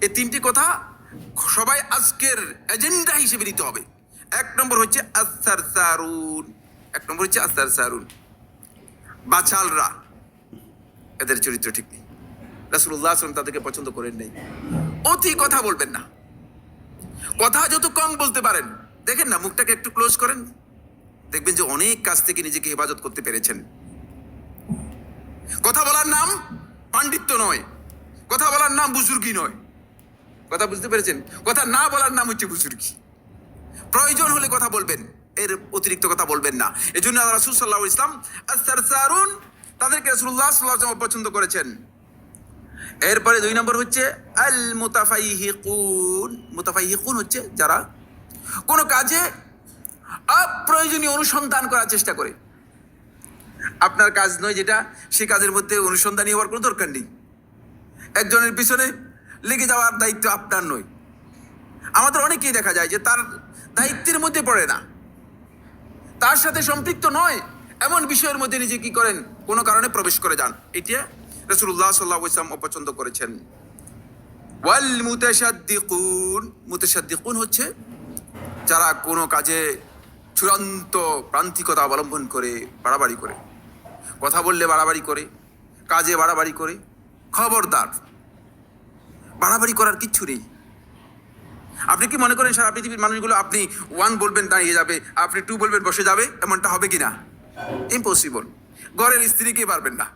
এই তিনটি কথা সবাই আজকের এজেন্ডা হিসেবে নিতে হবে। এক নম্বর হচ্ছে আস্তার সারুন, বাচালরা, এদের চরিত্র ঠিক নেই। রাসূলুল্লাহ সাল্লাল্লাহু আলাইহি ওয়াসাল্লাম তাদেরকে পছন্দ করেন নাই। অতি কথা বলবেন না, কথা যত কম বলতে পারেন। দেখেন না, মুখটাকে একটু ক্লোজ করেন, দেখবেন যে অনেক কাজ থেকে নিজেকে হেফাজত করতে পেরেছেন। কথা বলার নাম পাণ্ডিত্য নয়, কথা বলার নাম বুজুর্গি নয়। কথা বুঝতে পেরেছেন? কথা না বলার নাম হচ্ছে বুজুর্গি। প্রয়োজন হলে কথা বলবেন, এর অতিরিক্ত কথা বলবেন না। এই জন্য রাসূল সাল্লাল্লাহু আলাইহি ওয়াসাল্লাম আস-সারসারুন, তাদেরকে রাসূলুল্লাহ সাল্লাল্লাহু আলাইহি ওয়াসাল্লাম পছন্দ করেছেন। এরপরে 2 নম্বর হচ্ছে আল মুতাফাইহিকুন। মুতাফাইহিকুন হচ্ছে যারা কোনো কাজে অপ্রয়োজনীয় অনুসন্ধান করার চেষ্টা করে। আপনার কাজ নয় যেটা, সে কাজের মধ্যে অনুসন্ধানী হওয়ার কোনো দরকার নেই। একজনের পিছনে লেগে যাওয়ার দায়িত্ব আপনার নয়। আমাদের অনেকেই দেখা যায় যে তার দায়িত্বের মধ্যে পড়ে না, তার সাথে সম্পৃক্ত নয় এমন বিষয়ের মধ্যে নিজে কি করেন, কোনো কারণে প্রবেশ করে যান। এটা রাসূলুল্লাহ সাল্লাল্লাহু আলাইহি ওয়াসাল্লাম অপছন্দ করেছেন। ওয়াল মুতাশাদ্দিকুন, মুতাশাদ্দিকুন হচ্ছে যারা কোনো কাজে চূড়ান্ত প্রান্তিকতা অবলম্বন করে, বাড়াবাড়ি করে, কথা বললে বাড়াবাড়ি করে, কাজে বাড়াবাড়ি করে। খবরদার, বাড়াবাড়ি করার কিচ্ছু নেই। আপনি কি মনে করেন সারা পৃথিবীর মানুষগুলো আপনি 1 বলবেন দাঁড়িয়ে যাবে, আপনি 2 বলবেন বসে যাবে? এমনটা হবে কিনা? ইম্পসিবল। ঘরের স্ত্রীকে পারবেন না,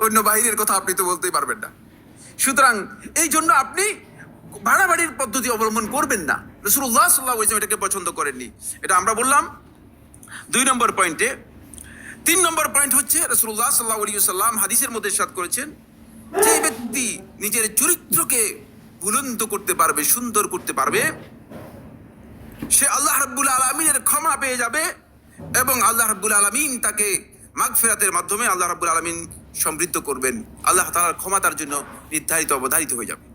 অন্য বাইরের কথা আপনি তো বলতেই পারবেন না। সুতরাং এই জন্য আপনি বাড়াবাড়ির পদ্ধতি অবলম্বন করবেন না। রাসূলুল্লাহ সাল্লাল্লাহু আলাইহি ওয়াসাল্লাম এটাকে পছন্দ করেননি। এটা আমরা বললাম 2 নম্বর পয়েন্টে। 3 নম্বর পয়েন্ট হচ্ছে রাসূলুল্লাহ সাল্লাল্লাহু আলাইহি ওয়াসাল্লাম হাদিসের মধ্যে ইরশাদ করেছেন, যে ব্যক্তি নিজের চরিত্রকে বুলন্দ করতে পারবে, সুন্দর করতে পারবে, সে আল্লাহ রাব্বুল আলামিনের ক্ষমা পেয়ে যাবে এবং আল্লাহ রাব্বুল আলামিন তাকে মাগফিরাতের মাধ্যমে আল্লাহ রাব্বুল আলামিন সমৃদ্ধ করবেন। আল্লাহ তাআলার ক্ষমা তার জন্য নির্ধারিত অবধারিত হয়ে যাবে।